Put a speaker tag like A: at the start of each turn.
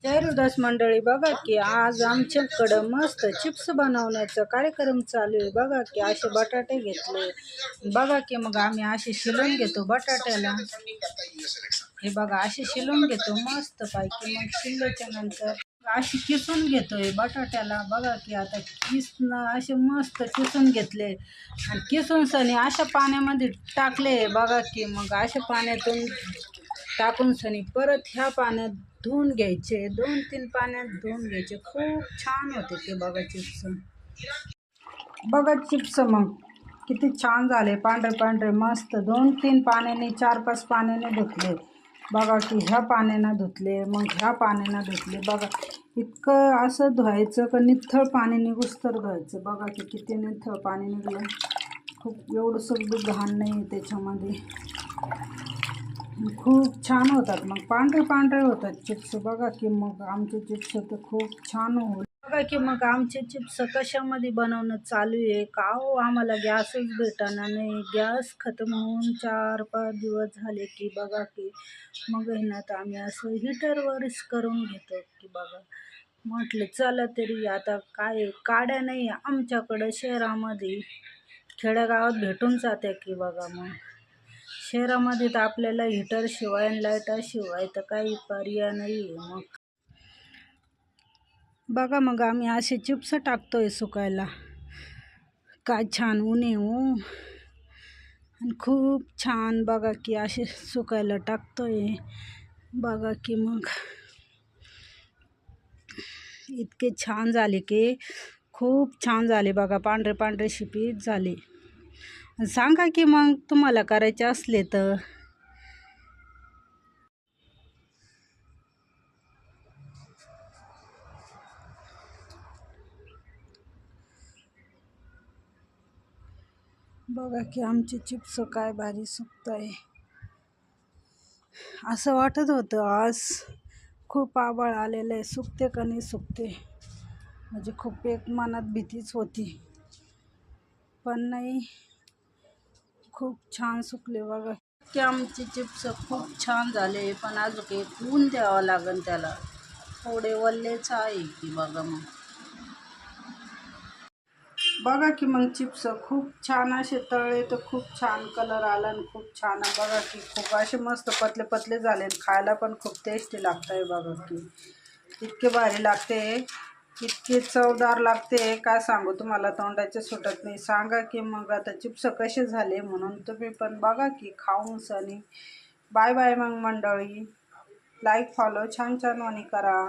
A: जयरुदास मंडळी, बघा की आज आमच्याकडं मस्त चिप्स बनवण्याचा कार्यक्रम चालू आहे। बघा की असे बटाटे घेतले, बघा की मग आम्ही असे शिलून घेतो बटाट्याला। हे बघा असे शिलून घेतो मस्त पैकी, मग शिलल्याच्या नंतर अशी किसून घेतोय बटाट्याला। बघा की आता असे मस्त किसून घेतले आणि किसून सनी अशा पाण्यामध्ये टाकले। बघा की मग अशा पाण्यातून टाकून सनी परत ह्या पाण्यात धुवून घ्यायचे, 2-3 पाण्यात धुवून घ्यायचे। खूप छान होते ते बघा चिप्स। बघा चिप्स मग किती छान झाले, पांढरे पांढरे मस्त। 2-3 पाण्याने 4-5 पाण्याने धुतले। बघा की ह्या पाण्यानं धुतले, मग ह्या पाण्यानं धुतले। बघा इतकं असं धुवायचं का निथळ पाणी निघुस्तर धुवायचं। बघा की किती निथळ पाणी निघलं, खूप एवढं सगळं घाण नाही त्याच्यामध्ये। खूप छान होतात, मग पांढरे पांढरे होतात चिप्स। बघा की मग आमचे चिप्स तर खूप छान होईल। बघा की मग आमचे चिप्स कशामध्ये बनवणं चालू आहे का हो, आम्हाला गॅसच भेटणार नाही। गॅस खतम होऊन 4-5 दिवस झाले की बघा की मग येण्यात आम्ही असं हिटरवरच करून घेतो की बघा। म्हटलं चला तरी आता काय काड्या नाही आमच्याकडं शहरामध्ये, खेड्यागावात भेटून जाते की बघा। मग शहरामध्ये तर आपल्याला हिटरशिवाय आणि लाईटाशिवाय तर काही पर्याय नाही आहे। मग बघा मग आम्ही असे चिप्स टाकतोय सुकायला। काय छान ऊन आहे हो, आणि खूप छान बघा की असे सुकायला टाकतोय। बघा की मग इतके छान झाले की खूप छान झाले बघा, पांढरे पांढरे शिपीत झाले। सांगा की मग तुम्हाला करायचे असले तर। बघा की आमचे चिप्स काय भारी सुकत आहे। असं वाटत होतं आज खूप आभाळ आलेलं आहे, सुकते का नाही सुकते, म्हणजे खूप एक मनात भीतीच होती, पण नाही, खूप छान सुकले। बघा की आमचे चिप्स खूप छान झाले, पण अजून एक ऊन द्यावं लागेल त्याला, थोडे वल्लेच आहे की बघा। मग बघा की मग चिप्स खूप छान असे तळले तर खूप छान कलर आला आणि खूप छान बघा की खूप असे मस्त पतले पतले झाले, खायला पण खूप टेस्टी लागत आहे। बघा की इतके भारी लागते, इतके चवदार लागते, काय सांगू तुम्हाला, तोंडाचे सुटत नाही। सांगा की मग आता चिप्स कसे झाले म्हणून तुम्ही पण बघा की खाऊन सनी। बाय बाय मग मंडळी, लाईक फॉलो छान छान वाणी करा।